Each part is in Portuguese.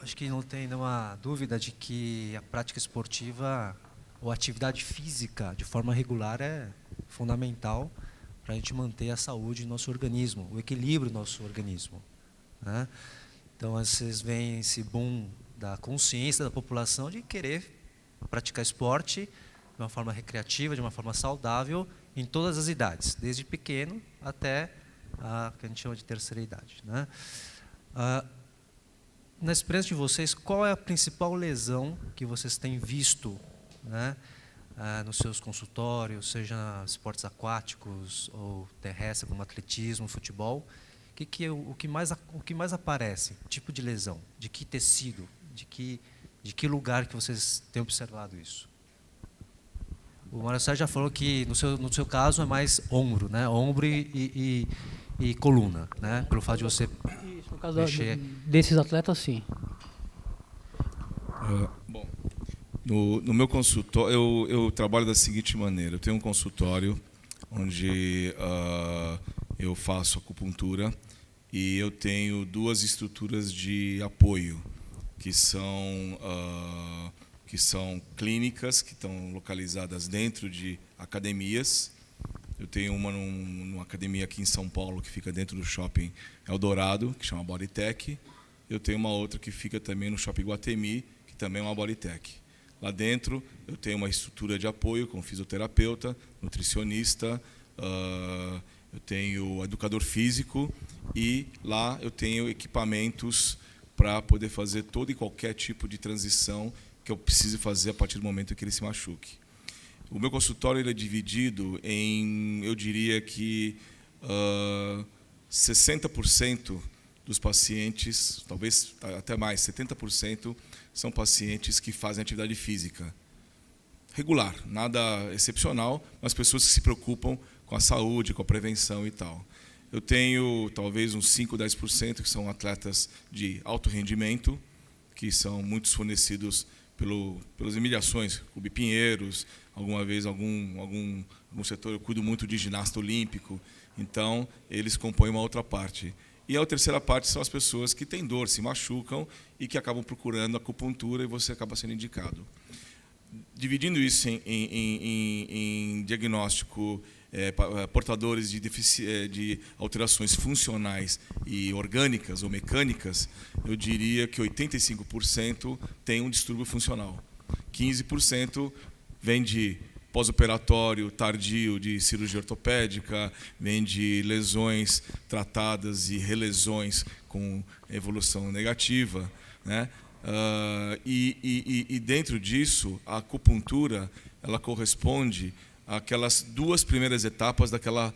Acho que não tem nenhuma dúvida de que a prática esportiva ou atividade física de forma regular é fundamental para a gente manter a saúde do nosso organismo, o equilíbrio do nosso organismo, né? Então, vocês veem esse boom da consciência da população de querer praticar esporte de uma forma recreativa, de uma forma saudável, em todas as idades, desde pequeno até a que a gente chama de terceira idade, né? Na experiência de vocês, qual é a principal lesão que vocês têm visto, né, nos seus consultórios, seja esportes aquáticos ou terrestres, como atletismo, futebol? O que mais aparece? Tipo de lesão? De que tecido? De que lugar que vocês têm observado isso? O Mário Sérgio já falou que no seu caso é mais ombro, né? Ombro e coluna, né? Pelo fato de você Isso, no caso mexer. desses atletas, sim. Bom, no meu consultório, eu trabalho da seguinte maneira. Eu tenho um consultório onde eu faço acupuntura e eu tenho duas estruturas de apoio, que são clínicas, que estão localizadas dentro de academias. Eu tenho uma numa academia aqui em São Paulo, que fica dentro do shopping Eldorado, que chama Bodytech. Eu tenho uma outra que fica também no shopping Guatemi, que também é uma Bodytech. Lá dentro eu tenho uma estrutura de apoio com fisioterapeuta, nutricionista, eu tenho educador físico e lá eu tenho equipamentos para poder fazer todo e qualquer tipo de transição que eu precise fazer a partir do momento que ele se machuque. O meu consultório ele é dividido em, eu diria que 60% dos pacientes, talvez até mais, 70% são pacientes que fazem atividade física regular, nada excepcional, mas pessoas que se preocupam com a saúde, com a prevenção e tal. Eu tenho talvez uns 5, 10% que são atletas de alto rendimento, que são muitos fornecidos pelas imediações, Clube Pinheiros, alguma vez algum setor, eu cuido muito de ginasta olímpico, então eles compõem uma outra parte. E a terceira parte são as pessoas que têm dor, se machucam e que acabam procurando acupuntura e você acaba sendo indicado. Dividindo isso em diagnóstico, portadores de alterações funcionais e orgânicas ou mecânicas, eu diria que 85% tem um distúrbio funcional. 15% vem de pós-operatório tardio de cirurgia ortopédica, vem de lesões tratadas e relesões com evolução negativa, né? E dentro disso, a acupuntura ela corresponde àquelas duas primeiras etapas daquela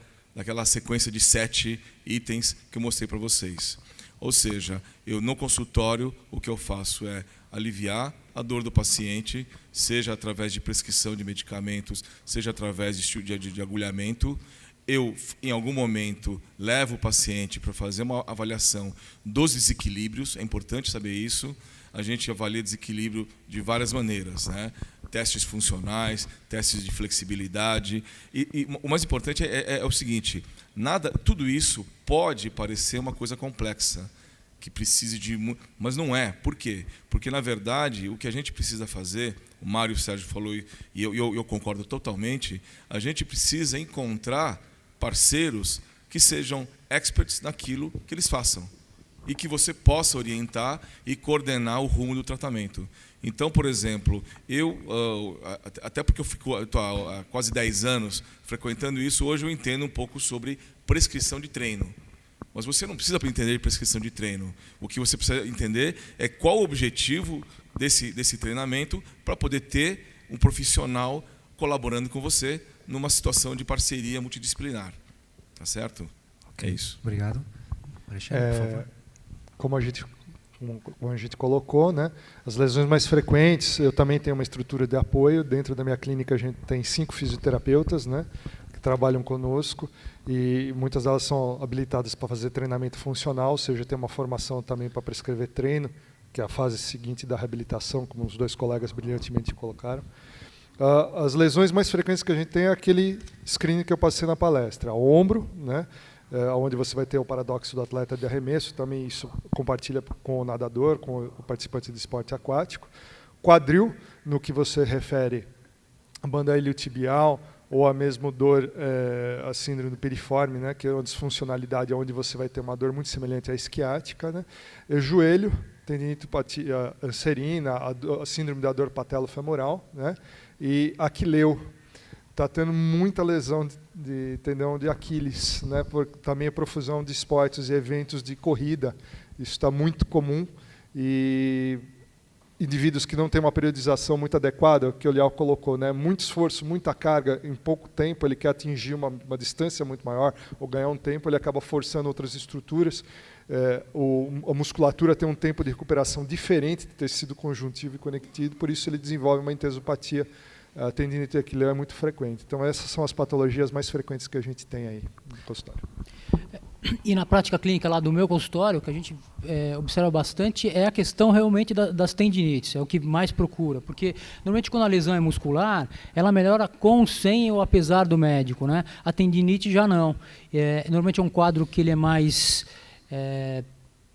sequência de 7 itens que eu mostrei para vocês. Ou seja, eu no consultório o que eu faço é aliviar a dor do paciente, seja através de prescrição de medicamentos, seja através de agulhamento. Eu, em algum momento, levo o paciente para fazer uma avaliação dos desequilíbrios, é importante saber isso. A gente avalia desequilíbrio de várias maneiras, né? Testes funcionais, testes de flexibilidade. E o mais importante é o seguinte, tudo isso pode parecer uma coisa complexa, que precise mas não é. Por quê? Porque, na verdade, o que a gente precisa fazer, o Mário Sérgio falou, e eu concordo totalmente, a gente precisa encontrar parceiros que sejam experts naquilo que eles façam e que você possa orientar e coordenar o rumo do tratamento. Então, por exemplo, até porque eu estou há quase 10 anos frequentando isso, hoje eu entendo um pouco sobre prescrição de treino. Mas você não precisa entender de prescrição de treino. O que você precisa entender é qual o objetivo desse treinamento para poder ter um profissional colaborando com você numa situação de parceria multidisciplinar. Tá certo? Okay. É isso. Obrigado. Alexandre, por favor. Como a gente colocou, né, as lesões mais frequentes, eu também tenho uma estrutura de apoio. Dentro da minha clínica a gente tem 5 fisioterapeutas, né, que trabalham conosco e muitas delas são habilitadas para fazer treinamento funcional, ou seja, tem uma formação também para prescrever treino, que é a fase seguinte da reabilitação, como os 2 colegas brilhantemente colocaram. As lesões mais frequentes que a gente tem é aquele screening que eu passei na palestra, o ombro, né, onde você vai ter o paradoxo do atleta de arremesso, também isso compartilha com o nadador, com o participante de esporte aquático. Quadril, no que você refere a banda iliotibial ou a mesmo dor, a síndrome do piriforme, né, que é uma disfuncionalidade onde você vai ter uma dor muito semelhante à isquiática, né. E joelho, tendinitopatia anserina, a síndrome da dor patelo-femoral, né, e aquileu. Está tendo muita lesão de tendão de Aquiles, né, por também a profusão de esportes e eventos de corrida. Isso está muito comum e indivíduos que não têm uma periodização muito adequada, que o Liel colocou, né, muito esforço, muita carga em pouco tempo, ele quer atingir uma distância muito maior ou ganhar um tempo, ele acaba forçando outras estruturas. A musculatura tem um tempo de recuperação diferente de tecido conjuntivo e conectivo, por isso ele desenvolve uma entesopatia. A tendinite aquileu é muito frequente. Então, essas são as patologias mais frequentes que a gente tem aí no consultório. E na prática clínica lá do meu consultório, o que a gente observa bastante é a questão realmente das tendinites, é o que mais procura. Porque, normalmente, quando a lesão é muscular, ela melhora com, sem ou apesar do médico, né? A tendinite já não. Normalmente é um quadro que ele é mais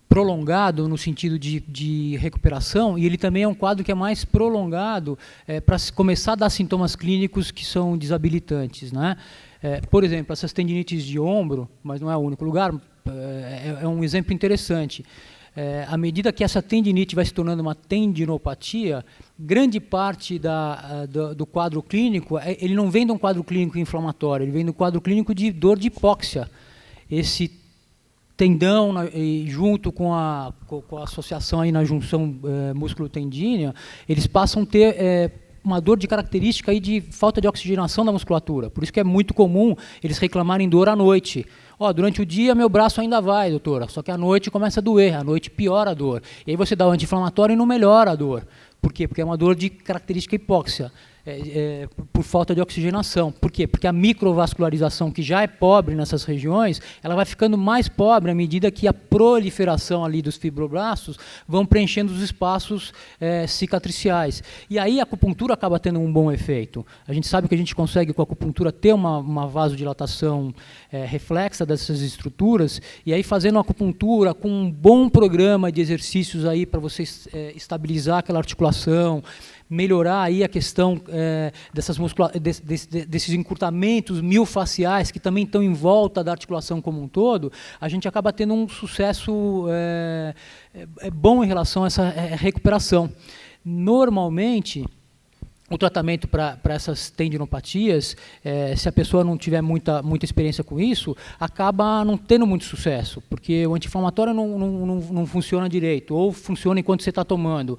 prolongado no sentido de recuperação, e ele também é um quadro que é mais prolongado para começar a dar sintomas clínicos que são desabilitantes, né? Por exemplo, essas tendinites de ombro, mas não é o único lugar, é um exemplo interessante. À medida que essa tendinite vai se tornando uma tendinopatia, grande parte do quadro clínico, ele não vem de um quadro clínico inflamatório, ele vem do quadro clínico de dor de hipóxia. Esse tendão, junto com a associação aí na junção músculo-tendínea, eles passam a ter uma dor de característica aí de falta de oxigenação da musculatura. Por isso que é muito comum eles reclamarem dor à noite. Durante o dia meu braço ainda vai, doutora, só que à noite começa a doer, à noite piora a dor. E aí você dá o anti-inflamatório e não melhora a dor. Por quê? Porque é uma dor de característica hipóxia. Por falta de oxigenação. Por quê? Porque a microvascularização, que já é pobre nessas regiões, ela vai ficando mais pobre à medida que a proliferação ali dos fibroblastos vão preenchendo os espaços cicatriciais. E aí a acupuntura acaba tendo um bom efeito. A gente sabe que a gente consegue com a acupuntura ter uma vasodilatação reflexa dessas estruturas, e aí fazendo a acupuntura com um bom programa de exercícios aí para você estabilizar aquela articulação, melhorar aí a questão desses encurtamentos miofasciais que também estão em volta da articulação como um todo, a gente acaba tendo um sucesso bom em relação a essa recuperação. Normalmente, o tratamento para essas tendinopatias, se a pessoa não tiver muita experiência com isso, acaba não tendo muito sucesso, porque o anti-inflamatório não funciona direito, ou funciona enquanto você está tomando.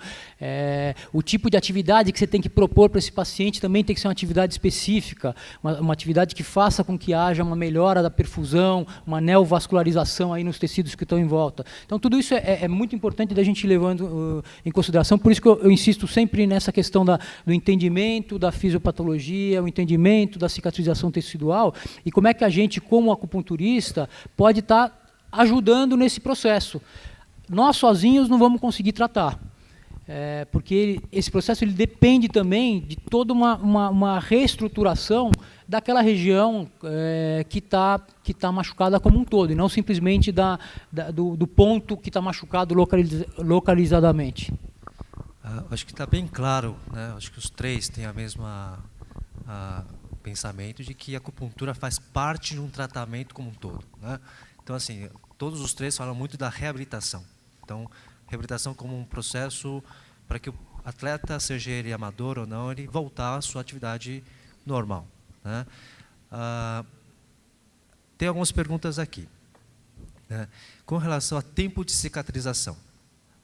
O tipo de atividade que você tem que propor para esse paciente também tem que ser uma atividade específica, uma atividade que faça com que haja uma melhora da perfusão, uma neovascularização aí nos tecidos que estão em volta. Então, tudo isso é muito importante da gente ir levando em consideração, por isso que eu insisto sempre nessa questão do entendimento da fisiopatologia, o entendimento da cicatrização tecidual e como é que a gente, como acupunturista, pode estar ajudando nesse processo. Nós sozinhos não vamos conseguir tratar, porque esse processo ele depende também de toda uma reestruturação daquela região que tá machucada como um todo, e não simplesmente do ponto que está machucado localizadamente. Acho que está bem claro, né? Acho que os três têm a mesma pensamento de que a acupuntura faz parte de um tratamento como um todo, né? Então, assim, todos os três falam muito da reabilitação. Então, reabilitação como um processo para que o atleta, seja ele amador ou não, ele voltar à sua atividade normal, né? Tem algumas perguntas aqui, né? Com relação a tempo de cicatrização.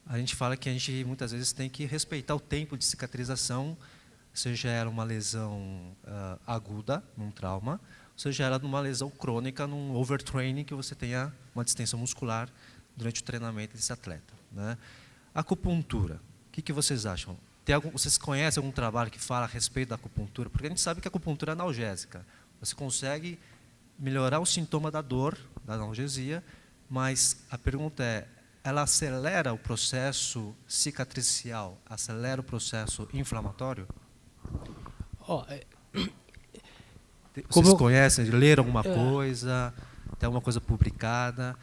A gente fala que a gente muitas vezes tem que respeitar o tempo de cicatrização, seja ela uma lesão aguda, num trauma, seja ela numa lesão crônica, num overtraining, que você tenha uma distensão muscular durante o treinamento desse atleta, né? Acupuntura, o que vocês acham? Vocês conhecem algum trabalho que fala a respeito da acupuntura? Porque a gente sabe que a acupuntura é analgésica. Você consegue melhorar o sintoma da dor, da analgesia, mas a pergunta é, ela acelera o processo cicatricial, acelera o processo inflamatório? Vocês conhecem, leram alguma coisa? Tem alguma coisa publicada?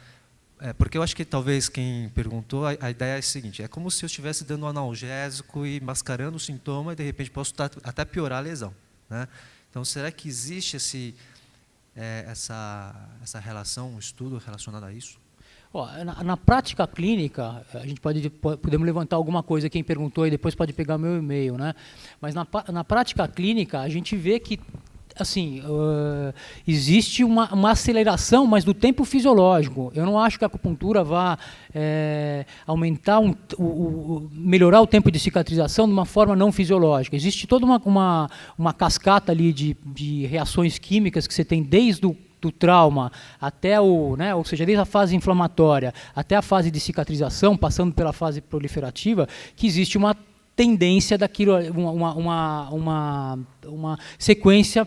Porque eu acho que talvez quem perguntou, a ideia é a seguinte, é como se eu estivesse dando um analgésico e mascarando o sintoma e, de repente, posso até piorar a lesão, né? Então, será que existe essa relação, um estudo relacionado a isso? Na prática clínica, a gente podemos levantar alguma coisa, quem perguntou, e depois pode pegar meu e-mail, né? Mas na prática clínica, a gente vê que assim, existe uma aceleração, mas do tempo fisiológico. Eu não acho que a acupuntura vá aumentar, melhorar o tempo de cicatrização de uma forma não fisiológica. Existe toda uma cascata ali de reações químicas que você tem desde do trauma até ou seja, desde a fase inflamatória até a fase de cicatrização, passando pela fase proliferativa, que existe uma tendência daquilo, uma sequência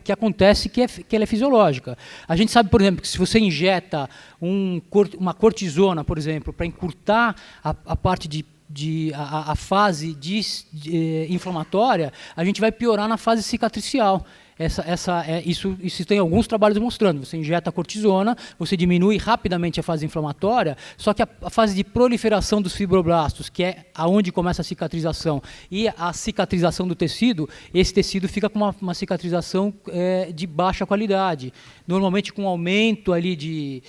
que acontece que ela é fisiológica. A gente sabe, por exemplo, que se você injeta uma cortisona, por exemplo, para encurtar a parte a fase inflamatória, a gente vai piorar na fase cicatricial. Isso tem alguns trabalhos mostrando. Você injeta cortisona, você diminui rapidamente a fase inflamatória, só que a fase de proliferação dos fibroblastos, que é aonde começa a cicatrização, e a cicatrização do tecido, esse tecido fica com uma cicatrização de baixa qualidade. Normalmente com aumento ali de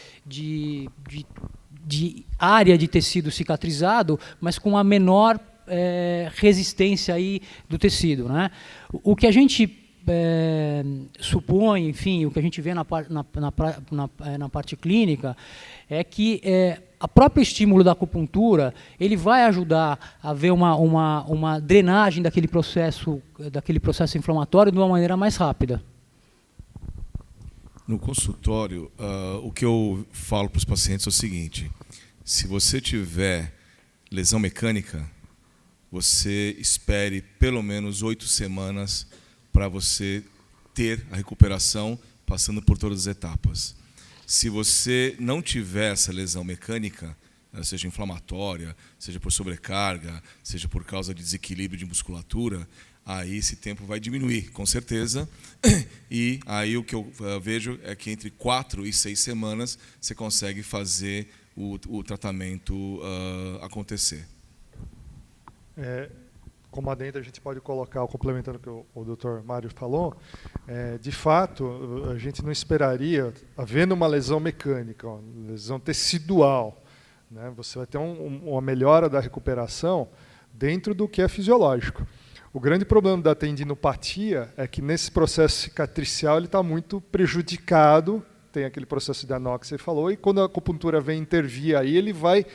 área de tecido cicatrizado, mas com a menor resistência aí do tecido, né? O que a gente supõe, enfim, o que a gente vê na parte clínica é que a própria estímulo da acupuntura ele vai ajudar a ver uma drenagem daquele processo inflamatório de uma maneira mais rápida. No consultório, o que eu falo para os pacientes é o seguinte: se você tiver lesão mecânica, você espere pelo menos 8 semanas para você ter a recuperação passando por todas as etapas. Se você não tiver essa lesão mecânica, seja inflamatória, seja por sobrecarga, seja por causa de desequilíbrio de musculatura, aí esse tempo vai diminuir, com certeza. E aí o que eu vejo é que entre 4 e 6 semanas você consegue fazer o tratamento acontecer. Como adendo, a gente pode colocar, complementando o que o Dr. Mário falou, de fato, a gente não esperaria, havendo uma lesão mecânica, uma lesão tecidual, né, você vai ter uma melhora da recuperação dentro do que é fisiológico. O grande problema da tendinopatia é que nesse processo cicatricial ele está muito prejudicado, tem aquele processo de anox que você falou, e quando a acupuntura vem intervir aí, ele vai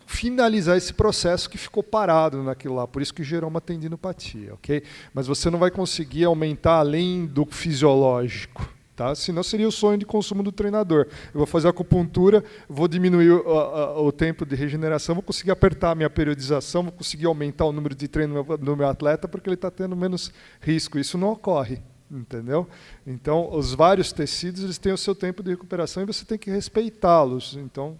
finalizar esse processo que ficou parado naquilo lá, por isso que gerou uma tendinopatia, ok? Mas você não vai conseguir aumentar além do fisiológico, tá? Senão seria o sonho de consumo do treinador. Eu vou fazer acupuntura, vou diminuir o tempo de regeneração, vou conseguir apertar a minha periodização, vou conseguir aumentar o número de treino do meu atleta porque ele está tendo menos risco. Isso não ocorre, entendeu? Então, os vários tecidos eles têm o seu tempo de recuperação e você tem que respeitá-los. Então,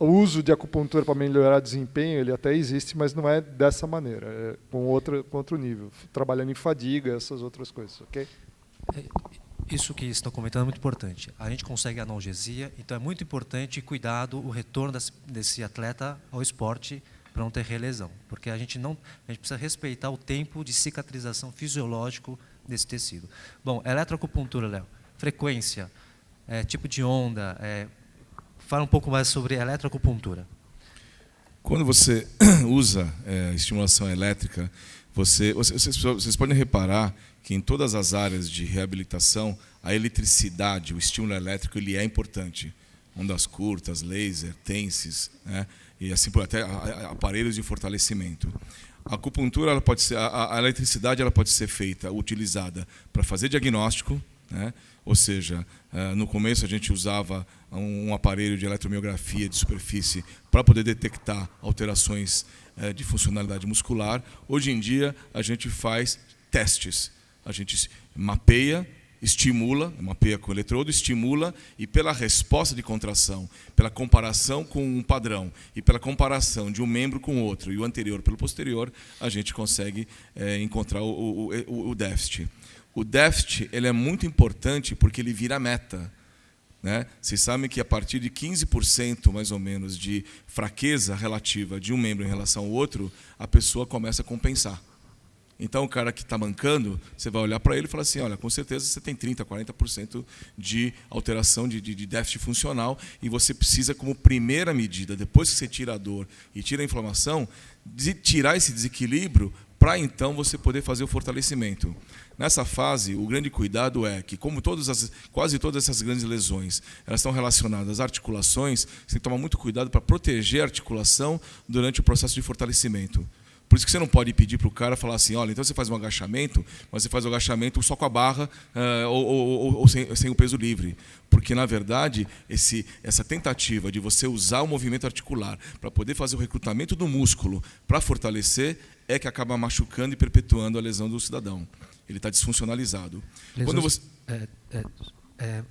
o uso de acupuntura para melhorar desempenho, ele até existe, mas não é dessa maneira, com outro nível, trabalhando em fadiga, essas outras coisas, ok? Isso que estão comentando é muito importante. A gente consegue analgesia, então é muito importante cuidado o retorno desse atleta ao esporte para não ter relesão, porque a gente precisa respeitar o tempo de cicatrização fisiológico desse tecido. Bom, eletroacupuntura, Léo, frequência, tipo de onda, fala um pouco mais sobre eletroacupuntura. Quando você usa estimulação elétrica, vocês podem reparar que em todas as áreas de reabilitação, a eletricidade, o estímulo elétrico, ele é importante. Ondas curtas, laser, tenses, né? E assim por até aparelhos de fortalecimento. A acupuntura, ela pode ser, a eletricidade, ela pode ser feita, utilizada para fazer diagnóstico, né? Ou seja, no começo a gente usava um aparelho de eletromiografia de superfície para poder detectar alterações de funcionalidade muscular. Hoje em dia a gente faz testes, a gente mapeia, estimula, mapeia com o eletrodo, estimula e pela resposta de contração, pela comparação com um padrão e pela comparação de um membro com o outro e o anterior pelo posterior, a gente consegue encontrar o déficit. O déficit ele é muito importante porque ele vira meta. Né? Vocês sabem que a partir de 15% mais ou menos de fraqueza relativa de um membro em relação ao outro, a pessoa começa a compensar. Então, o cara que está mancando, você vai olhar para ele e falar assim, olha, com certeza você tem 30%, 40% de alteração de déficit funcional e você precisa, como primeira medida, depois que você tira a dor e tira a inflamação, de tirar esse desequilíbrio para, então, você poder fazer o fortalecimento. Nessa fase, o grande cuidado é que, como quase todas essas grandes lesões elas estão relacionadas às articulações, você tem que tomar muito cuidado para proteger a articulação durante o processo de fortalecimento. Por isso que você não pode pedir para o cara falar assim, olha, então você faz um agachamento, mas você faz o agachamento só com a barra ou sem o peso livre. Porque, na verdade, essa tentativa de você usar o movimento articular para poder fazer o recrutamento do músculo para fortalecer é que acaba machucando e perpetuando a lesão do cidadão. Ele está desfuncionalizado.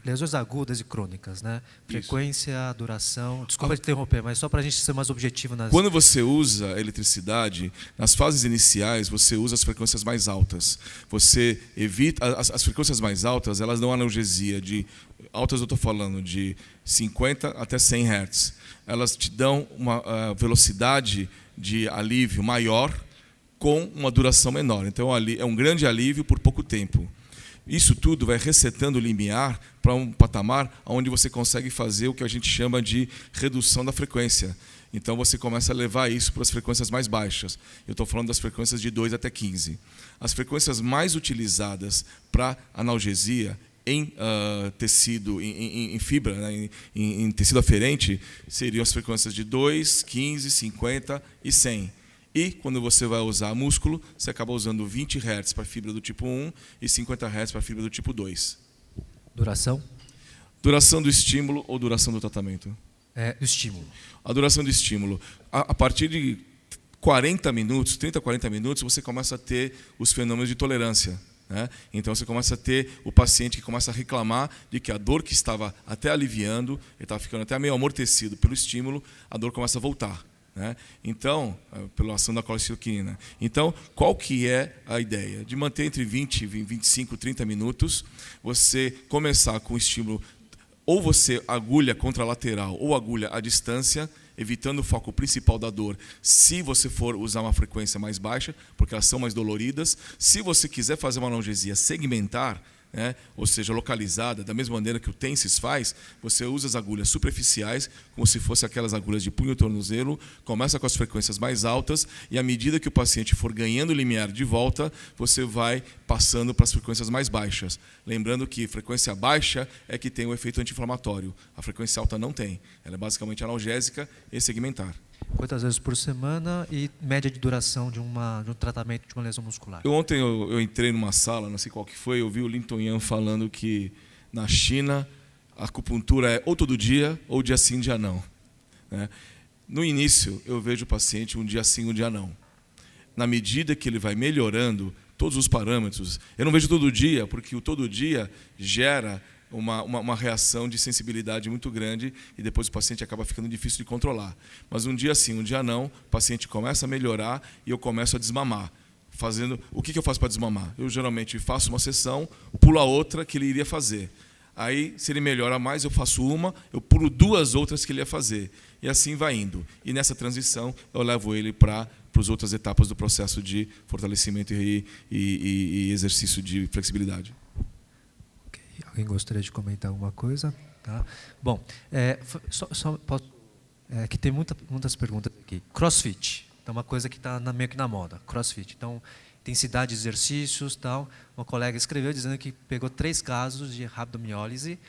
Lesões agudas e crônicas, né? Frequência, duração. Desculpa te interromper, mas só para a gente ser mais objetivo nas. Quando você usa a eletricidade, nas fases iniciais você usa as frequências mais altas. Você evita as frequências mais altas, elas dão analgesia de altas. Eu estou falando de 50 até 100 Hz. Elas te dão uma velocidade de alívio maior com uma duração menor. Então é um grande alívio por pouco tempo. Isso tudo vai resetando o limiar para um patamar onde você consegue fazer o que a gente chama de redução da frequência. Então você começa a levar isso para as frequências mais baixas. Eu estou falando das frequências de 2 até 15. As frequências mais utilizadas para analgesia em tecido, em fibra, né, em tecido aferente, seriam as frequências de 2, 15, 50 e 100. E, quando você vai usar músculo, você acaba usando 20 Hz para a fibra do tipo 1 e 50 Hz para a fibra do tipo 2. Duração? Duração do estímulo ou duração do tratamento? Do estímulo. A duração do estímulo. A partir de 40 minutos, 30, 40 minutos, você começa a ter os fenômenos de tolerância. Né? Então, você começa a ter o paciente que começa a reclamar de que a dor que estava até aliviando, ele estava ficando até meio amortecido pelo estímulo, a dor começa a voltar. Né? Então, pela ação da colecitoquina. Então, qual que é a ideia? De manter entre 20, 25, 30 minutos, você começar com o estímulo, ou você agulha contralateral ou agulha à distância, evitando o foco principal da dor, se você for usar uma frequência mais baixa, porque elas são mais doloridas. Se você quiser fazer uma analgesia segmentar, né, ou seja, localizada, da mesma maneira que o Tensys faz, você usa as agulhas superficiais, como se fossem aquelas agulhas de punho e tornozelo, começa com as frequências mais altas, e à medida que o paciente for ganhando limiar de volta, você vai passando para as frequências mais baixas. Lembrando que frequência baixa é que tem o efeito anti-inflamatório, a frequência alta não tem, ela é basicamente analgésica e segmentar. Quantas vezes por semana e média de duração de um tratamento de uma lesão muscular? Ontem eu entrei numa sala, não sei qual que foi, eu vi o Linton Yang falando que na China a acupuntura é ou todo dia ou dia sim, dia não. Né? No início eu vejo o paciente um dia sim, um dia não. Na medida que ele vai melhorando todos os parâmetros, eu não vejo todo dia, porque o todo dia gera uma reação de sensibilidade muito grande e depois o paciente acaba ficando difícil de controlar. Mas um dia sim, um dia não, o paciente começa a melhorar e eu começo a desmamar. O que eu faço para desmamar? Eu geralmente faço uma sessão, pulo a outra que ele iria fazer. Aí, se ele melhora mais, eu faço uma, eu pulo 2 outras que ele ia fazer. E assim vai indo. E nessa transição, eu levo ele para as outras etapas do processo de fortalecimento e exercício de flexibilidade. Alguém gostaria de comentar alguma coisa? Tá. Bom, que tem muitas perguntas aqui. CrossFit, então uma coisa que está meio que na moda. CrossFit, então intensidade de exercícios, tal. Uma colega escreveu dizendo que pegou 3 casos de rabdomiólise.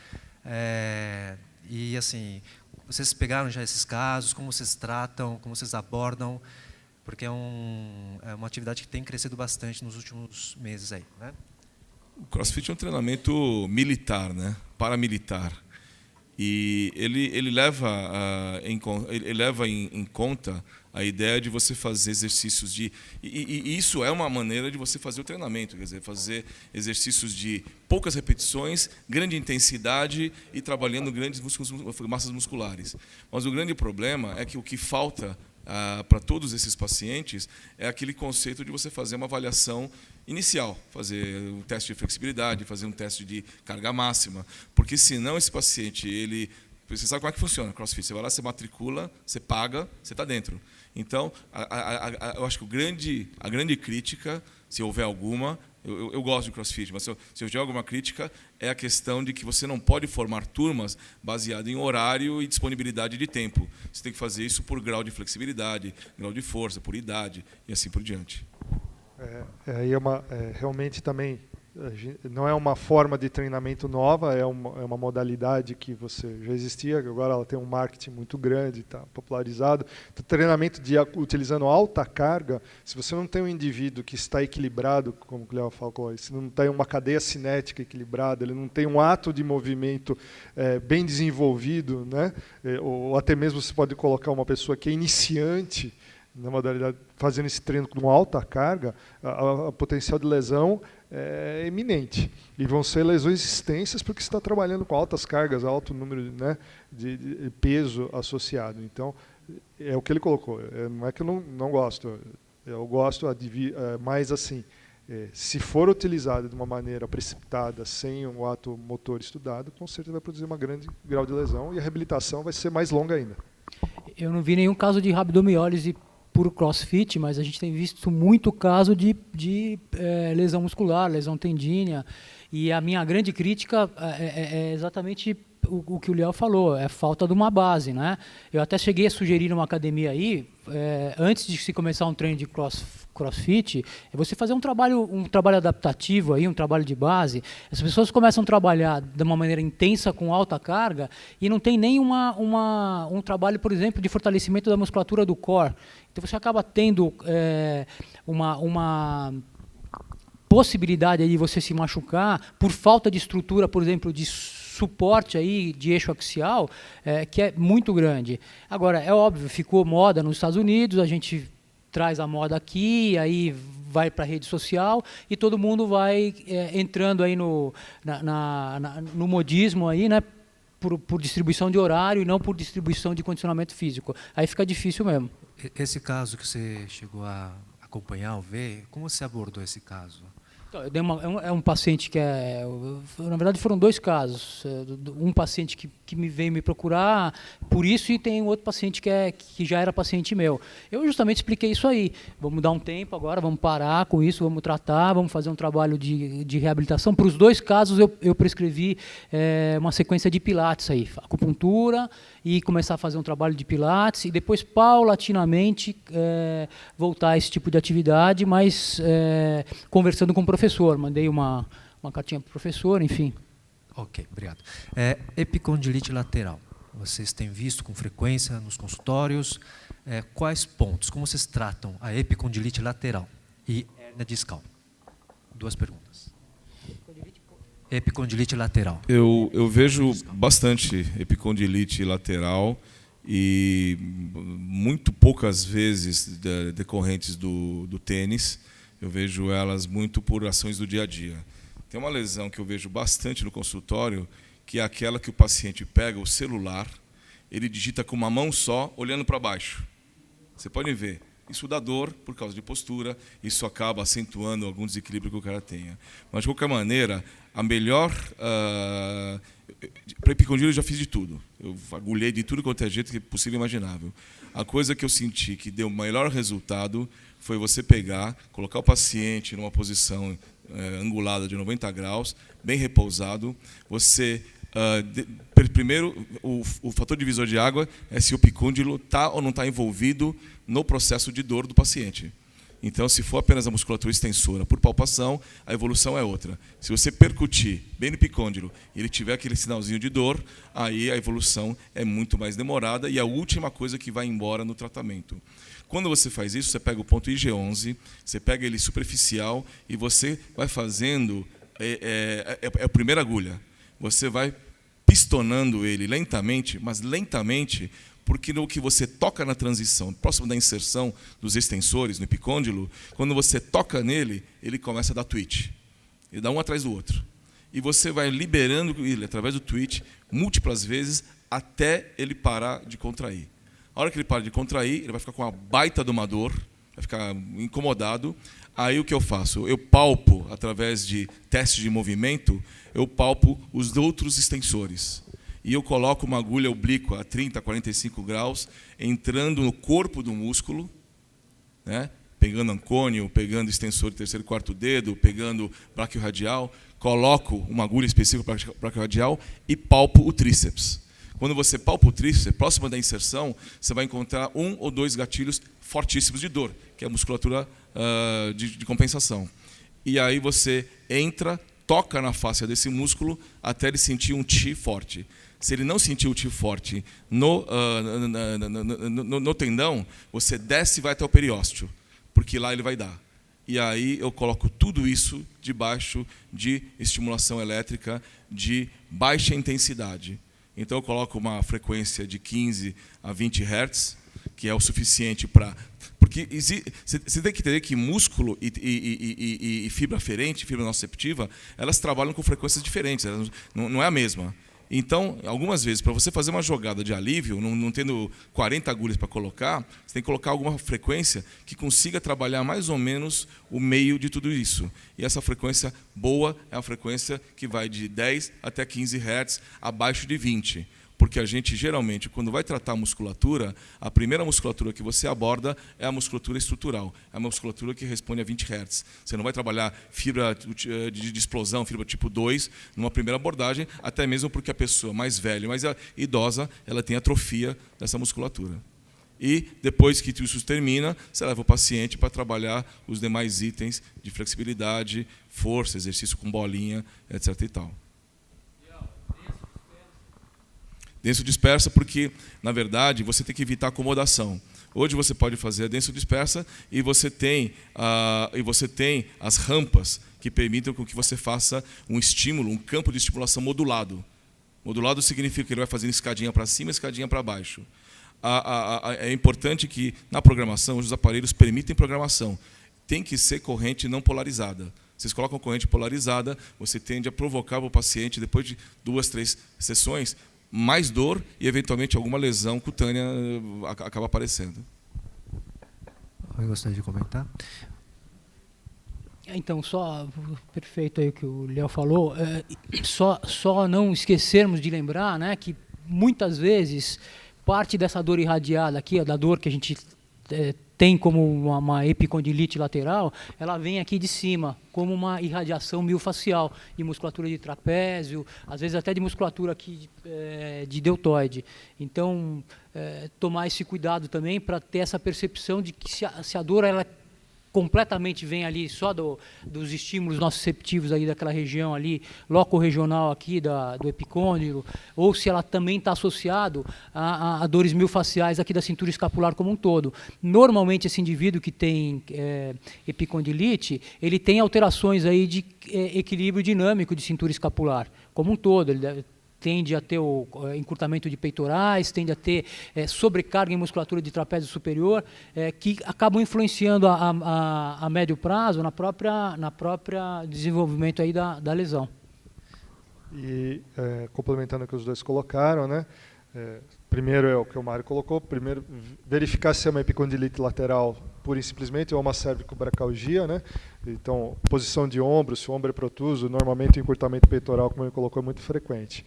E assim, vocês pegaram já esses casos? Como vocês tratam? Como vocês abordam? Porque é uma atividade que tem crescido bastante nos últimos meses aí, né? O CrossFit é um treinamento militar, né? Paramilitar. E ele leva em conta a ideia de você fazer exercícios de... E isso é uma maneira de você fazer o treinamento, quer dizer, fazer exercícios de poucas repetições, grande intensidade e trabalhando grandes massas musculares. Mas o grande problema é que o que falta para todos esses pacientes é aquele conceito de você fazer uma avaliação inicial, fazer um teste de flexibilidade, fazer um teste de carga máxima, porque senão esse paciente, você sabe como é que funciona CrossFit, você vai lá, você matricula, você paga, você está dentro. Então, eu acho que a grande crítica, se houver alguma, eu gosto de CrossFit, mas se eu tiver alguma crítica, é a questão de que você não pode formar turmas baseado em horário e disponibilidade de tempo. Você tem que fazer isso por grau de flexibilidade, grau de força, por idade e assim por diante. Aí realmente também não é uma forma de treinamento nova, é uma modalidade que já existia, agora ela tem um marketing muito grande, está popularizado. O treinamento utilizando alta carga, se você não tem um indivíduo que está equilibrado, como o Léo falou, se não tem uma cadeia cinética equilibrada, ele não tem um ato de movimento bem desenvolvido, né? Ou até mesmo você pode colocar uma pessoa que é iniciante na modalidade, fazendo esse treino com alta carga, a potencial de lesão é iminente. E vão ser lesões extensas porque você está trabalhando com altas cargas, alto número, né, de peso associado. Então, é o que ele colocou. Não é que eu não gosto. Eu gosto mais assim. Se for utilizado de uma maneira precipitada, sem um ato motor estudado, com certeza vai produzir um grande grau de lesão e a reabilitação vai ser mais longa ainda. Eu não vi nenhum caso de rabdomiólise por CrossFit, mas a gente tem visto muito caso de lesão muscular, lesão tendínea, e a minha grande crítica é exatamente o que o Léo falou, é falta de uma base, né? Eu até cheguei a sugerir numa academia aí, antes de se começar um treino de CrossFit, é você fazer um trabalho adaptativo aí, um trabalho de base. As pessoas começam a trabalhar de uma maneira intensa com alta carga e não tem nem um trabalho, por exemplo, de fortalecimento da musculatura do core. Então você acaba tendo uma possibilidade de você se machucar por falta de estrutura, por exemplo, de suporte aí de eixo axial, que é muito grande. Agora, é óbvio, ficou moda nos Estados Unidos, a gente traz a moda aqui, aí vai para a rede social e todo mundo vai entrando aí no modismo aí, né, por distribuição de horário e não por distribuição de condicionamento físico. Aí fica difícil mesmo. Esse caso que você chegou a acompanhar ou ver, como você abordou esse caso? Então, é um paciente que na verdade foram dois casos. Um paciente que veio me procurar por isso e tem um outro paciente que já era paciente meu. Eu justamente expliquei isso aí. Vamos dar um tempo agora, vamos parar com isso, vamos tratar, vamos fazer um trabalho de reabilitação. Para os dois casos eu prescrevi uma sequência de pilates aí, acupuntura e começar a fazer um trabalho de pilates e depois paulatinamente voltar a esse tipo de atividade, mas conversando com o professor, mandei uma cartinha para o professor, enfim. Ok, obrigado. Epicondilite lateral, vocês têm visto com frequência nos consultórios, quais pontos, como vocês tratam a epicondilite lateral e hérnia discal? Duas perguntas. Epicondilite lateral. Eu vejo bastante epicondilite lateral e muito poucas vezes decorrentes do tênis. Eu vejo elas muito por ações do dia a dia. Tem uma lesão que eu vejo bastante no consultório, que é aquela que o paciente pega o celular, ele digita com uma mão só, olhando para baixo. Você pode ver. Isso dá dor por causa de postura, isso acaba acentuando algum desequilíbrio que o cara tenha. Mas, de qualquer maneira, a melhor... para epicondilite eu já fiz de tudo. Eu agulhei de tudo quanto é jeito que é possível e imaginável. A coisa que eu senti que deu o melhor resultado foi você pegar, colocar o paciente numa posição angulada de 90 graus, bem repousado. Você... primeiro, o fator divisor de água é se o epicôndilo está ou não está envolvido no processo de dor do paciente. Então, se for apenas a musculatura extensora por palpação, a evolução é outra. Se você percutir bem no epicôndilo e ele tiver aquele sinalzinho de dor, aí a evolução é muito mais demorada e é a última coisa que vai embora no tratamento. Quando você faz isso, você pega o ponto IG11, você pega ele superficial e você vai fazendo... é a primeira agulha. Você vai pistonando ele lentamente, mas lentamente, porque no que você toca na transição, próximo da inserção dos extensores no epicôndilo, quando você toca nele, ele começa a dar twitch. Ele dá um atrás do outro. E você vai liberando ele através do twitch múltiplas vezes até ele parar de contrair. A hora que ele para de contrair, ele vai ficar com uma baita de uma dor, vai ficar incomodado. Aí o que eu faço? Eu palpo, através de testes de movimento, eu palpo os outros extensores. E eu coloco uma agulha oblíqua a 30, 45 graus, entrando no corpo do músculo, né? Pegando ancônio, pegando extensor de terceiro e quarto dedo, pegando braquiorradial, coloco uma agulha específica para braquiorradial e palpo o tríceps. Quando você palpa o tríceps, próximo da inserção, você vai encontrar 1 ou 2 gatilhos fortíssimos de dor, que é a musculatura de compensação. E aí você entra, toca na face desse músculo até ele sentir um Ti forte. Se ele não sentir o Ti forte no tendão, você desce e vai até o periósteo, porque lá ele vai dar. E aí eu coloco tudo isso debaixo de estimulação elétrica de baixa intensidade. Então eu coloco uma frequência de 15 a 20 Hz, que é o suficiente para... Porque você tem que entender que músculo e fibra aferente, fibra nociceptiva, elas trabalham com frequências diferentes, não é a mesma. Então, algumas vezes, para você fazer uma jogada de alívio, não tendo 40 agulhas para colocar, você tem que colocar alguma frequência que consiga trabalhar mais ou menos o meio de tudo isso. E essa frequência boa é a frequência que vai de 10 até 15 Hz, abaixo de 20. Porque a gente, geralmente, quando vai tratar a musculatura, a primeira musculatura que você aborda é a musculatura estrutural, é a musculatura que responde a 20 Hz. Você não vai trabalhar fibra de explosão, fibra tipo 2, numa primeira abordagem, até mesmo porque a pessoa mais velha, mais idosa, ela tem atrofia dessa musculatura. E, depois que isso termina, você leva o paciente para trabalhar os demais itens de flexibilidade, força, exercício com bolinha, etc. e tal. Denso dispersa porque, na verdade, você tem que evitar acomodação. Hoje você pode fazer a denso dispersa e você tem as rampas que permitem que você faça um estímulo, um campo de estimulação modulado. Modulado significa que ele vai fazendo escadinha para cima e escadinha para baixo. É importante que, na programação, os aparelhos permitem programação. Tem que ser corrente não polarizada. Vocês colocam corrente polarizada, você tende a provocar o paciente, depois de 2, 3 sessões, mais dor e, eventualmente, alguma lesão cutânea acaba aparecendo. Eu gostaria de comentar. Então, só perfeito aí o que o Léo falou, só não esquecermos de lembrar, né, que muitas vezes parte dessa dor irradiada aqui, da dor que a gente tem como uma epicondilite lateral, ela vem aqui de cima, como uma irradiação miofascial, de musculatura de trapézio, às vezes até de musculatura aqui de deltoide. Então, tomar esse cuidado também para ter essa percepção de que se a dor ela completamente vem ali só dos estímulos nociceptivos aí daquela região ali, loco-regional aqui do epicôndilo, ou se ela também está associado a dores miofasciais aqui da cintura escapular como um todo. Normalmente esse indivíduo que tem epicondilite, ele tem alterações aí de equilíbrio dinâmico de cintura escapular como um todo. Ele tende a ter o encurtamento de peitorais, tende a ter sobrecarga em musculatura de trapézio superior, que acabam influenciando a médio prazo na própria desenvolvimento aí da lesão. E complementando o que os dois colocaram, né? Primeiro é o que o Mário colocou, primeiro verificar se é uma epicondilite lateral pura e simplesmente ou uma cervicobracalgia, né? Então, posição de ombro, se o ombro é protuso, normalmente o encurtamento peitoral, como ele colocou, é muito frequente.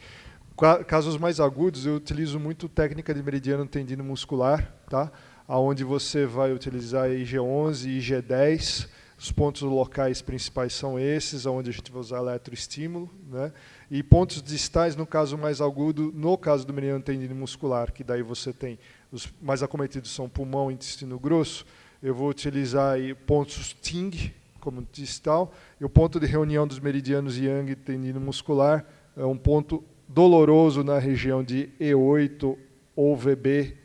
Casos mais agudos, eu utilizo muito técnica de meridiano tendino muscular, tá? Onde você vai utilizar IG11 e IG10, os pontos locais principais são esses, onde a gente vai usar eletroestímulo, né? E pontos distais, no caso mais agudo, no caso do meridiano tendino muscular, que daí você tem, os mais acometidos são pulmão e intestino grosso, eu vou utilizar aí pontos TING, como distal, e o ponto de reunião dos meridianos Yang tendino muscular é um ponto doloroso na região de E8 ou VB,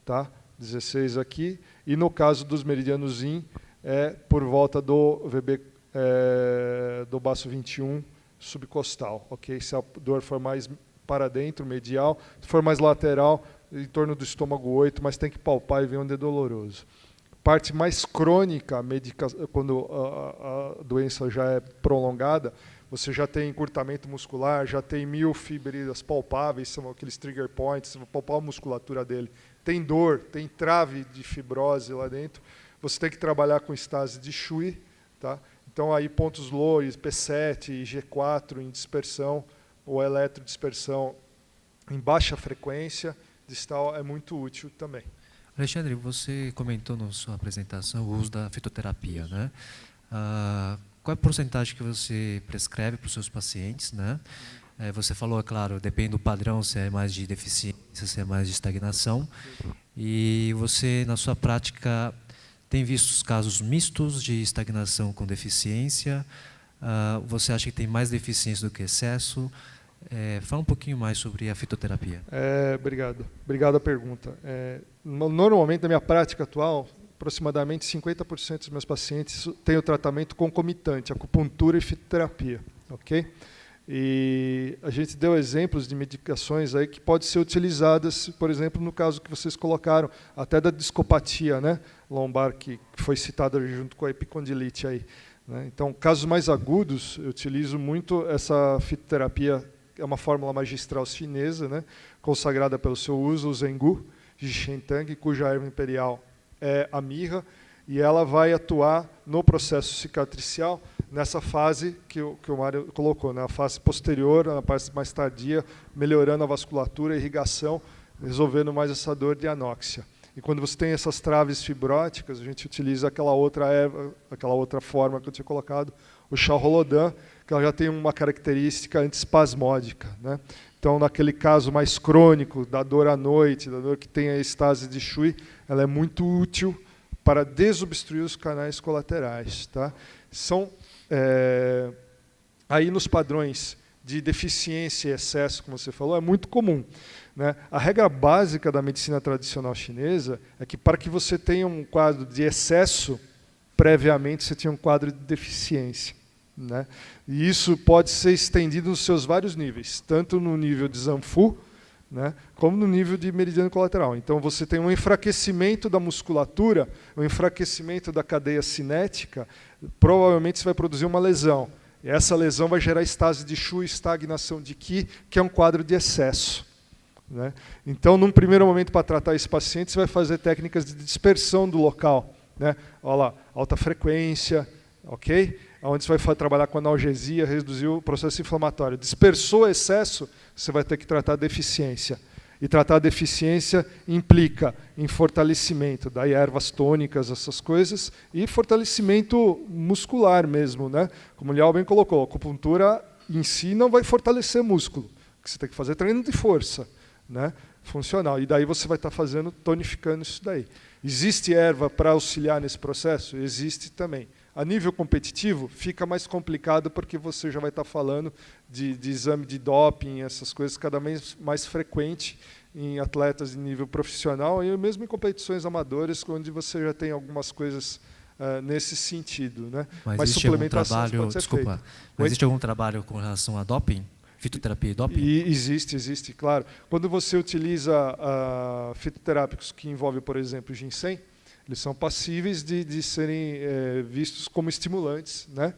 tá? 16 aqui, e no caso dos meridianos Yin, por volta do VB do baço 21 subcostal, ok? Se a dor for mais para dentro, medial, se for mais lateral, em torno do estômago 8, mas tem que palpar e ver onde é doloroso. Parte mais crônica, quando a doença já é prolongada, você já tem encurtamento muscular, já tem miofibrilhas palpáveis, são aqueles trigger points, você vai palpar a musculatura dele tem dor, tem trave de fibrose lá dentro, você tem que trabalhar com estase de Chui, tá? Então, aí pontos low, P7 e G4 em dispersão ou eletrodispersão em baixa frequência distal é muito útil também. Alexandre, você comentou na sua apresentação o uso da fitoterapia, né? Qual é a porcentagem que você prescreve para os seus pacientes, né? Você falou, é claro, depende do padrão, se é mais de deficiência, se é mais de estagnação. E você, na sua prática, tem visto os casos mistos de estagnação com deficiência? Você acha que tem mais deficiência do que excesso? Fala um pouquinho mais sobre a fitoterapia. Obrigado. Obrigado a pergunta. Normalmente, na minha prática atual, aproximadamente 50% dos meus pacientes têm o tratamento concomitante, acupuntura e fitoterapia. Ok? E a gente deu exemplos de medicações aí que podem ser utilizadas, por exemplo, no caso que vocês colocaram, até da discopatia, né, lombar, que foi citada junto com a epicondilite aí, né? Então, casos mais agudos, eu utilizo muito essa fitoterapia, é uma fórmula magistral chinesa, né, consagrada pelo seu uso, o Zhengu de Shentang, cuja erva imperial é a mirra, e ela vai atuar no processo cicatricial nessa fase que o Mário colocou, né? A fase posterior, a parte mais tardia, melhorando a vasculatura, a irrigação, resolvendo mais essa dor de anóxia. E quando você tem essas traves fibróticas, a gente utiliza aquela outra erva, aquela outra forma que eu tinha colocado, o Xiaorolodan, que ela já tem uma característica antiespasmódica, né? Então, naquele caso mais crônico, da dor à noite, da dor que tem a estase de Chui, ela é muito útil para desobstruir os canais colaterais, tá? São aí nos padrões de deficiência e excesso, como você falou, é muito comum, né? A regra básica da medicina tradicional chinesa é que para que você tenha um quadro de excesso, previamente você tinha um quadro de deficiência, né? E isso pode ser estendido nos seus vários níveis, tanto no nível de Zanfu, né, como no nível de meridiano colateral. Então, você tem um enfraquecimento da musculatura, um enfraquecimento da cadeia cinética, provavelmente você vai produzir uma lesão. E essa lesão vai gerar estase de Chui, estagnação de Qi, que é um quadro de excesso, né? Então, num primeiro momento, para tratar esse paciente, você vai fazer técnicas de dispersão do local, né? Olha lá, alta frequência, ok? Onde você vai trabalhar com analgesia, reduzir o processo inflamatório. Dispersou excesso, você vai ter que tratar a deficiência. E tratar a deficiência implica em fortalecimento, daí ervas tônicas, essas coisas, e fortalecimento muscular mesmo, né? Como o Liao bem colocou, a acupuntura em si não vai fortalecer músculo. Você tem que fazer treino de força, né, funcional. E daí você vai estar tonificando isso daí. Existe erva para auxiliar nesse processo? Existe também. A nível competitivo, fica mais complicado porque você já vai estar falando de exame de doping, essas coisas cada vez mais frequente em atletas de nível profissional e mesmo em competições amadoras, onde você já tem algumas coisas nesse sentido, né? Mas existe algum trabalho, desculpa, mas existe algum trabalho com relação a doping? Fitoterapia e doping? Existe, claro. Quando você utiliza fitoterápicos que envolvem, por exemplo, ginseng, eles são passíveis de serem vistos como estimulantes, né?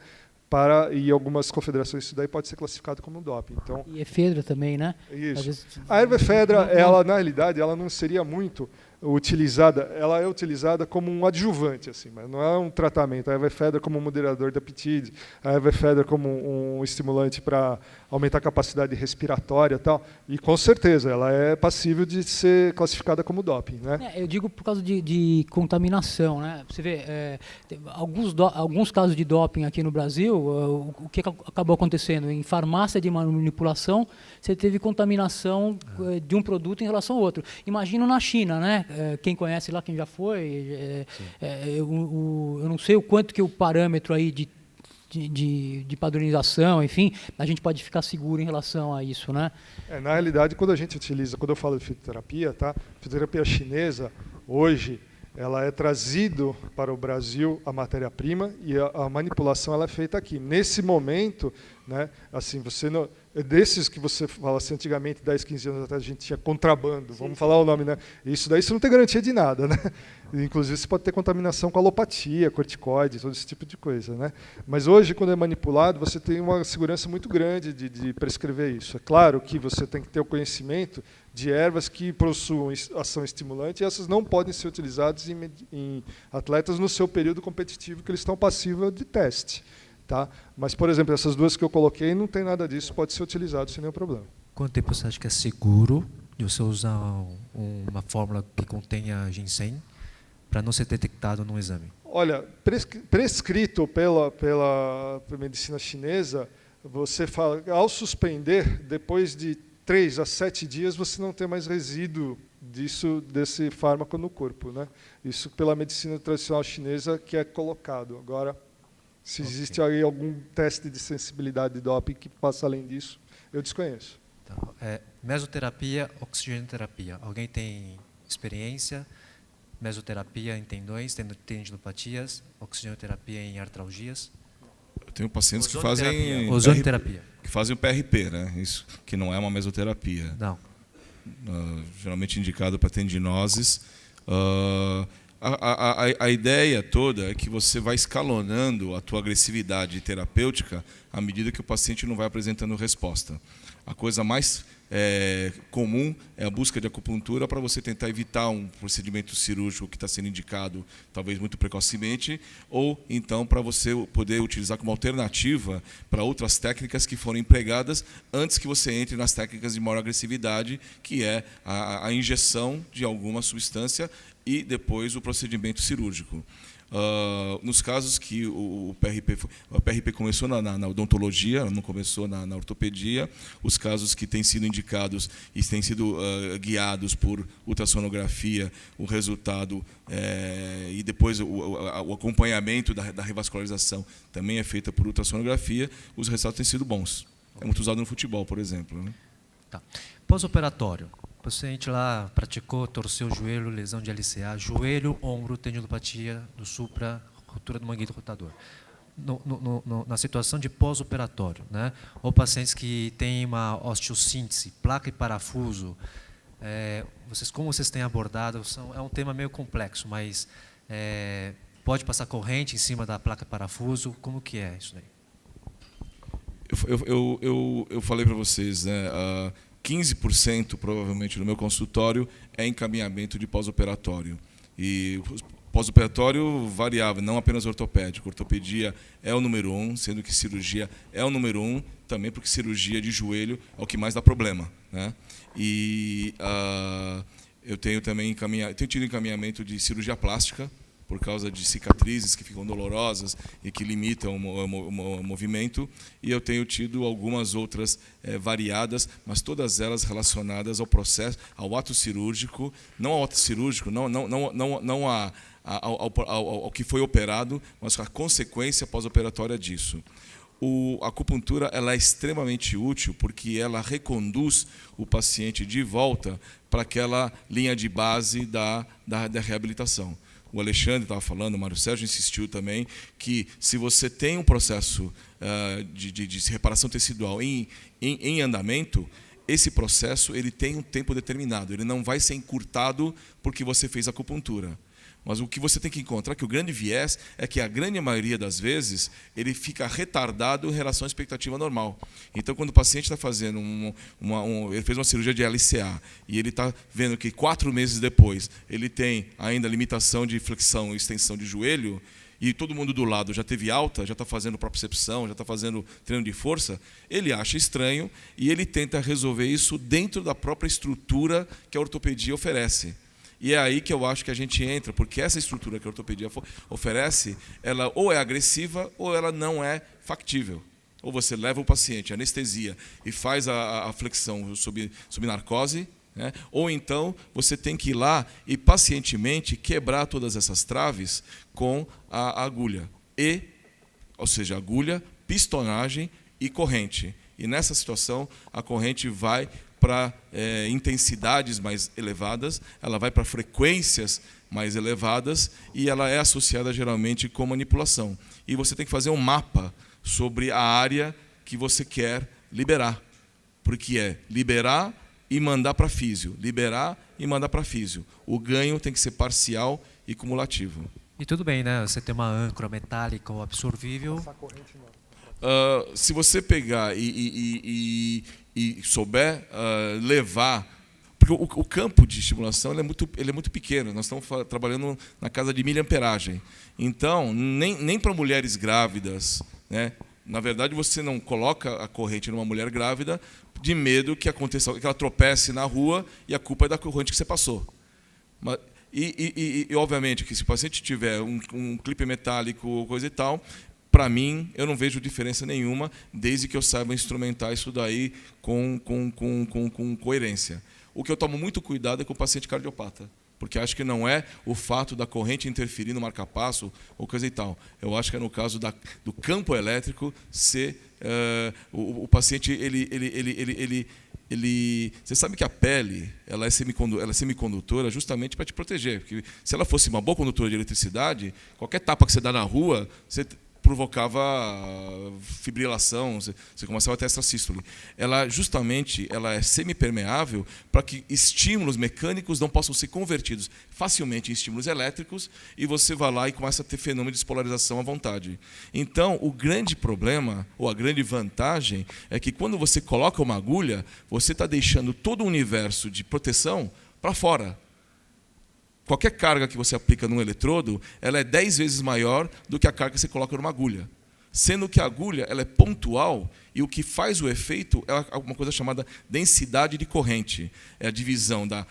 E algumas confederações isso daí pode ser classificado como doping. Então, e efedra também, né? Isso. A erva efedra, ela na realidade, ela não seria muito utilizada, ela é utilizada como um adjuvante, assim, mas não é um tratamento. A erva efedra como um moderador de apetite, a erva efedra como um estimulante para aumentar a capacidade respiratória e tal. E com certeza ela é passível de ser classificada como doping, né? Eu digo por causa de contaminação, né? Você vê, alguns casos de doping aqui no Brasil, o que acabou acontecendo? Em farmácia de manipulação, você teve contaminação de um produto em relação ao outro. Imagina na China, né? Quem conhece lá, quem já foi, eu não sei o quanto que o parâmetro aí de padronização, enfim, a gente pode ficar seguro em relação a isso, né? Na realidade, quando eu falo de fitoterapia, tá? Fitoterapia chinesa, hoje, ela é trazido para o Brasil a matéria-prima e a manipulação ela é feita aqui. Nesse momento, né, assim, você desses que você fala assim, antigamente, 10, 15 anos atrás, a gente tinha contrabando, vamos falar o nome, né? Isso daí você não tem garantia de nada, né? Inclusive, você pode ter contaminação com alopatia, corticoide, todo esse tipo de coisa, né? Mas hoje, quando é manipulado, você tem uma segurança muito grande de prescrever isso. É claro que você tem que ter o conhecimento de ervas que possuem ação estimulante e essas não podem ser utilizadas em atletas no seu período competitivo, que eles estão passíveis de teste. Tá? Mas, por exemplo, essas duas que eu coloquei, não tem nada disso, pode ser utilizado sem nenhum problema. Quanto tempo você acha que é seguro de você usar uma fórmula que contenha ginseng para não ser detectado no exame? Olha, prescrito pela medicina chinesa, você fala, ao suspender, depois de 3 a 7 dias, você não tem mais resíduo desse fármaco no corpo, né? Isso pela medicina tradicional chinesa que é colocado. Agora, se existe aí algum teste de sensibilidade de doping que passa além disso, eu desconheço. Então, mesoterapia, oxigenoterapia. Alguém tem experiência? Mesoterapia em tendões, tendinopatias, oxigenoterapia em artralgias? Eu tenho pacientes que fazem ozonoterapia. Que fazem o PRP, né? Isso que não é uma mesoterapia. Não. Geralmente indicado para tendinoses. A ideia toda é que você vai escalonando a tua agressividade terapêutica à medida que o paciente não vai apresentando resposta. A coisa mais comum é a busca de acupuntura para você tentar evitar um procedimento cirúrgico que está sendo indicado, talvez muito precocemente, ou então para você poder utilizar como alternativa para outras técnicas que foram empregadas antes que você entre nas técnicas de maior agressividade, que é a injeção de alguma substância e depois o procedimento cirúrgico. Nos casos que o PRP começou na odontologia, não começou na ortopedia, os casos que têm sido indicados e têm sido guiados por ultrassonografia, o resultado e depois o acompanhamento da revascularização também é feita por ultrassonografia, os resultados têm sido bons. É muito usado no futebol, por exemplo, né? Tá. Pós-operatório. O paciente lá praticou, torceu o joelho, lesão de LCA, joelho, ombro, tendinopatia do supra, ruptura do manguito rotador. Na situação de pós-operatório, né? Ou pacientes que têm uma osteossíntese, placa e parafuso, como vocês têm abordado, é um tema meio complexo, mas pode passar corrente em cima da placa e parafuso, como que é isso daí? Eu falei para vocês, né? 15% provavelmente no meu consultório é encaminhamento de pós-operatório. E pós-operatório variável, não apenas ortopédico. Ortopedia é o número 1, sendo que cirurgia é o número 1, também porque cirurgia de joelho é o que mais dá problema, né? E eu tenho também tido encaminhamento de cirurgia plástica, por causa de cicatrizes que ficam dolorosas e que limitam o movimento, e eu tenho tido algumas outras variadas, mas todas elas relacionadas ao processo, ao ato cirúrgico, não ao ato cirúrgico, não ao que foi operado, mas a consequência pós-operatória disso. A acupuntura ela é extremamente útil porque ela reconduz o paciente de volta para aquela linha de base da reabilitação. O Alexandre estava falando, o Mário Sérgio insistiu também, que se você tem um processo de reparação tecidual em andamento, esse processo ele tem um tempo determinado, ele não vai ser encurtado porque você fez acupuntura. Mas o que você tem que encontrar, que o grande viés, é que a grande maioria das vezes ele fica retardado em relação à expectativa normal. Então, quando o paciente está fazendo ele fez uma cirurgia de LCA e ele está vendo que 4 meses depois ele tem ainda limitação de flexão e extensão de joelho, e todo mundo do lado já teve alta, já está fazendo propriocepção, já está fazendo treino de força, ele acha estranho e ele tenta resolver isso dentro da própria estrutura que a ortopedia oferece. E é aí que eu acho que a gente entra, porque essa estrutura que a ortopedia oferece, ela ou é agressiva ou ela não é factível. Ou você leva o paciente, anestesia, e faz a flexão sob narcose, né? Ou então você tem que ir lá e pacientemente quebrar todas essas traves com a agulha. Ou seja, agulha, pistonagem e corrente. E nessa situação, a corrente vai para intensidades mais elevadas, ela vai para frequências mais elevadas e ela é associada geralmente com manipulação. E você tem que fazer um mapa sobre a área que você quer liberar. porque é liberar e mandar para físio, liberar e mandar para físio. O ganho tem que ser parcial e cumulativo. E tudo bem, né? Você tem uma âncora metálica ou absorvível. Essa corrente não. Se você pegar e souber levar, porque o campo de estimulação ele é muito pequeno. Nós estamos trabalhando na casa de miliamperagem. Então, nem para mulheres grávidas, né? Na verdade, você não coloca a corrente numa mulher grávida de medo que aconteça, que ela tropece na rua e a culpa é da corrente que você passou. Obviamente, que se o paciente tiver um clipe metálico ou coisa e tal, para mim, eu não vejo diferença nenhuma, desde que eu saiba instrumentar isso daí com coerência. O que eu tomo muito cuidado é com o paciente cardiopata, porque acho que não é o fato da corrente interferir no marcapasso ou coisa e tal. Eu acho que é no caso do campo elétrico ser o paciente você sabe que a pele ela é semicondutora justamente para te proteger, porque se ela fosse uma boa condutora de eletricidade, qualquer tapa que você dá na rua, você provocava fibrilação, você começava a ter extrasístole. Ela é semipermeável para que estímulos mecânicos não possam ser convertidos facilmente em estímulos elétricos e você vai lá e começa a ter fenômeno de despolarização à vontade. Então, o grande problema, ou a grande vantagem, é que quando você coloca uma agulha, você está deixando todo o universo de proteção para fora. Qualquer carga que você aplica num eletrodo, ela é 10 vezes maior do que a carga que você coloca numa agulha. Sendo que a agulha ela é pontual e o que faz o efeito é uma coisa chamada densidade de corrente. É a divisão da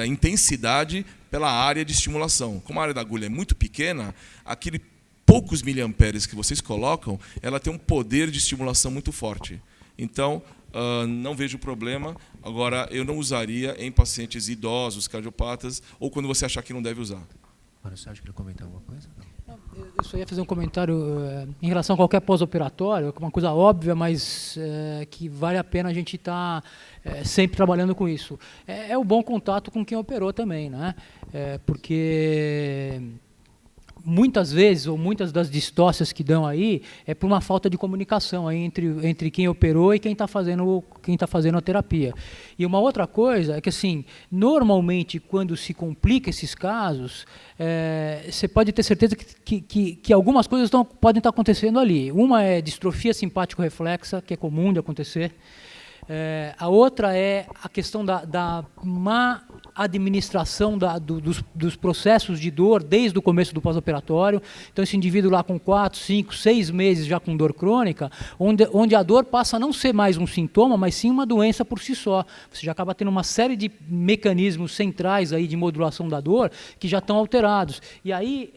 intensidade pela área de estimulação. Como a área da agulha é muito pequena, aquele poucos miliamperes que vocês colocam, ela tem um poder de estimulação muito forte. Então, não vejo problema. Agora, eu não usaria em pacientes idosos, cardiopatas, ou quando você achar que não deve usar. Mário Sérgio, quer comentar alguma coisa? Eu só ia fazer um comentário em relação a qualquer pós-operatório, uma coisa óbvia, mas que vale a pena a gente estar sempre trabalhando com isso. É o bom contato com quem operou também, né? Porque muitas vezes, ou muitas das distócias que dão aí, é por uma falta de comunicação aí entre quem operou e quem está fazendo a terapia. E uma outra coisa é que, assim, normalmente, quando se complica esses casos, você pode ter certeza que algumas coisas podem estar acontecendo ali. Uma é distrofia simpático-reflexa, que é comum de acontecer. A outra é a questão da má administração dos processos de dor desde o começo do pós-operatório. Então, esse indivíduo lá com 4, 5, 6 meses já com dor crônica, onde a dor passa a não ser mais um sintoma, mas sim uma doença por si só. Você já acaba tendo uma série de mecanismos centrais aí de modulação da dor que já estão alterados. E aí,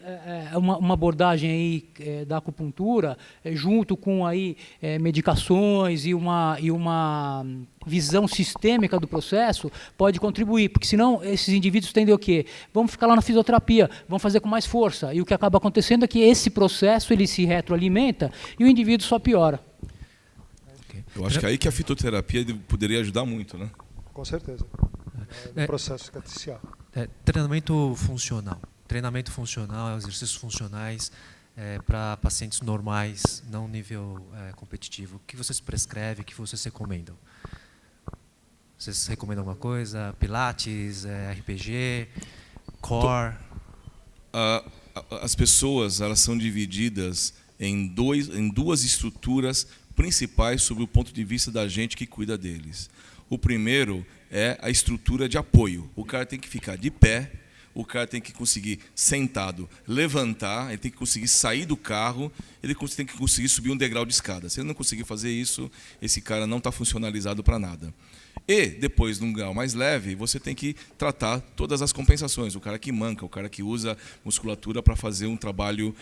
uma abordagem aí, da acupuntura, junto com aí, medicações e uma visão sistêmica do processo, pode contribuir, porque senão esses indivíduos tendem o quê? Vamos ficar lá na fisioterapia, vão fazer com mais força, e o que acaba acontecendo é que esse processo ele se retroalimenta e o indivíduo só piora. Eu acho que é aí que a fitoterapia poderia ajudar muito, né? Com certeza. No processo cicatricial. Treinamento funcional, exercícios funcionais para pacientes normais, não nível competitivo. O que vocês prescrevem, o que vocês recomendam? Vocês recomendam alguma coisa? Pilates, RPG, core? As pessoas elas são divididas em duas estruturas principais sob o ponto de vista da gente que cuida deles. O primeiro é a estrutura de apoio. O cara tem que ficar de pé, o cara tem que conseguir, sentado, levantar, ele tem que conseguir sair do carro, ele tem que conseguir subir um degrau de escada. Se ele não conseguir fazer isso, esse cara não está funcionalizado para nada. E, depois, num grau mais leve, você tem que tratar todas as compensações. O cara que manca, o cara que usa musculatura para fazer um trabalho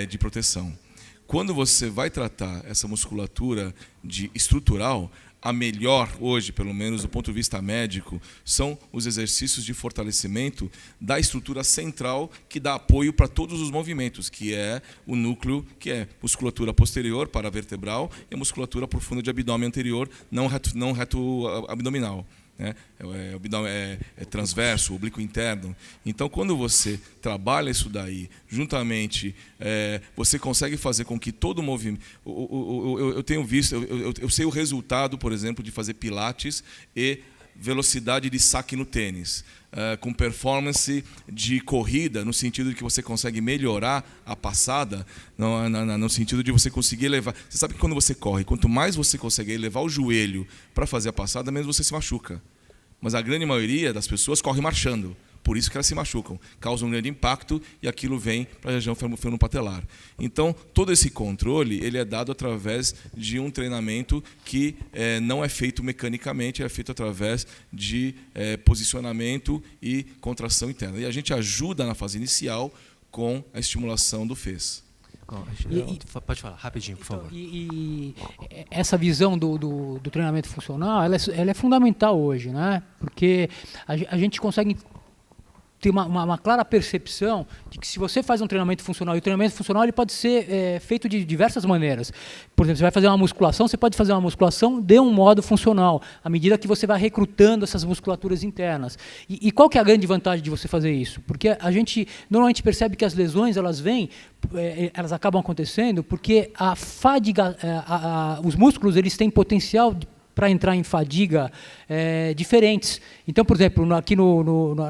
de proteção. Quando você vai tratar essa musculatura estrutural, a melhor hoje, pelo menos do ponto de vista médico, são os exercícios de fortalecimento da estrutura central que dá apoio para todos os movimentos, que é o núcleo, que é musculatura posterior paravertebral e a musculatura profunda de abdômen anterior, não reto abdominal. né? É transverso, oblíquo interno. Então, quando você trabalha isso daí, juntamente, você consegue fazer com que todo movimento... Eu tenho visto, eu sei o resultado, por exemplo, de fazer pilates e velocidade de saque no tênis, com performance de corrida, no sentido de que você consegue melhorar a passada, no sentido de você conseguir elevar. Você sabe que quando você corre, quanto mais você consegue elevar o joelho para fazer a passada, menos você se machuca. Mas a grande maioria das pessoas corre marchando. Por isso que elas se machucam, causam um grande impacto e aquilo vem para a região femoropatelar. Então, todo esse controle ele é dado através de um treinamento que não é feito mecanicamente, é feito através de posicionamento e contração interna. E a gente ajuda na fase inicial com a estimulação do FES. Pode falar, rapidinho, por favor. E essa visão do treinamento funcional, ela é fundamental hoje, né? Porque a gente consegue ter uma clara percepção de que se você faz um treinamento funcional, e o treinamento funcional ele pode ser feito de diversas maneiras. Por exemplo, você vai fazer uma musculação, você pode fazer uma musculação de um modo funcional, à medida que você vai recrutando essas musculaturas internas. E qual que é a grande vantagem de você fazer isso? Porque a gente normalmente percebe que as lesões elas elas acabam acontecendo porque a fadiga, os músculos eles têm potencial para entrar em fadiga diferentes. Então, por exemplo, aqui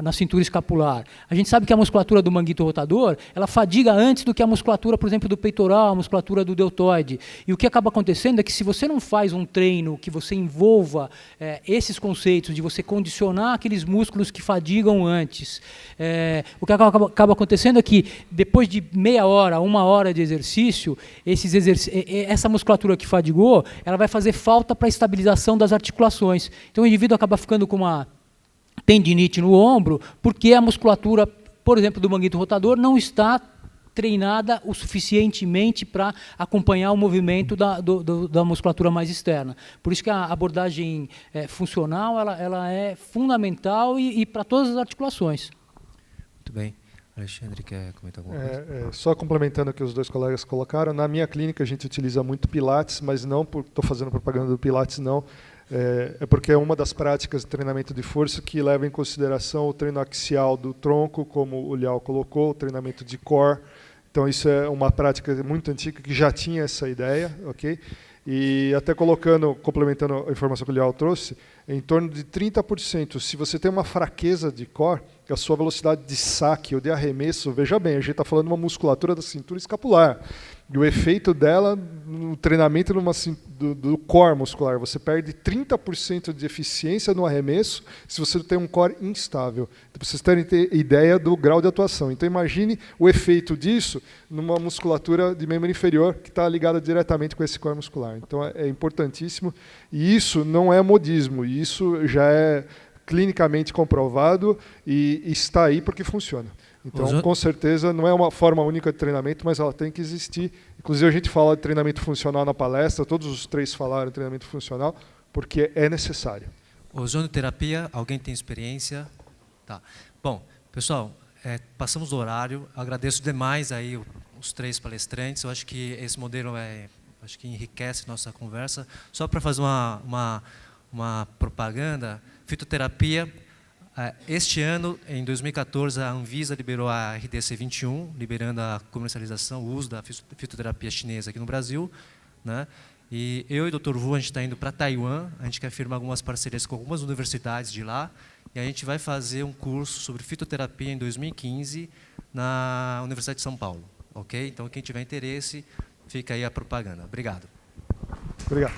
na cintura escapular, a gente sabe que a musculatura do manguito rotador, ela fadiga antes do que a musculatura, por exemplo, do peitoral, a musculatura do deltoide. E o que acaba acontecendo é que se você não faz um treino que você envolva esses conceitos de você condicionar aqueles músculos que fadigam antes, o que acaba acontecendo é que depois de meia hora, 1 hora de exercício, essa musculatura que fadigou, ela vai fazer falta para a estabilização das articulações. Então o indivíduo acaba ficando com uma tendinite no ombro porque a musculatura, por exemplo, do manguito rotador não está treinada o suficientemente para acompanhar o movimento da musculatura mais externa. Por isso que a abordagem funcional ela é fundamental e para todas as articulações. Muito bem. Alexandre, quer comentar alguma coisa? Só complementando o que os dois colegas colocaram, na minha clínica a gente utiliza muito Pilates, mas não estou fazendo propaganda do Pilates, não. É porque é uma das práticas de treinamento de força que leva em consideração o treino axial do tronco, como o Liao colocou, o treinamento de core. Então isso é uma prática muito antiga que já tinha essa ideia, ok? E até complementando a informação que o Liao trouxe, em torno de 30%. Se você tem uma fraqueza de core, a sua velocidade de saque ou de arremesso, veja bem, a gente está falando de uma musculatura da cintura escapular. E o efeito dela no treinamento do core muscular, você perde 30% de eficiência no arremesso se você tem um core instável. Então, para vocês terem ideia do grau de atuação. Então, imagine o efeito disso numa musculatura de membro inferior que está ligada diretamente com esse core muscular. Então, é importantíssimo. E isso não é modismo, isso já é clinicamente comprovado e está aí porque funciona. Então, com certeza, não é uma forma única de treinamento, mas ela tem que existir. Inclusive, a gente fala de treinamento funcional na palestra, todos os três falaram de treinamento funcional, porque é necessário. Ozonoterapia, alguém tem experiência? Tá. Bom, pessoal, passamos do horário. Agradeço demais aí os três palestrantes. Eu acho que esse modelo acho que enriquece nossa conversa. Só para fazer uma propaganda, fitoterapia. Este ano, em 2014, a Anvisa liberou a RDC 21, liberando a comercialização, o uso da fitoterapia chinesa aqui no Brasil, né? E eu e o Dr. Wu, a gente está indo para Taiwan, a gente quer firmar algumas parcerias com algumas universidades de lá, e a gente vai fazer um curso sobre fitoterapia em 2015 na Universidade de São Paulo, ok? Então, quem tiver interesse, fica aí a propaganda. Obrigado. Obrigado.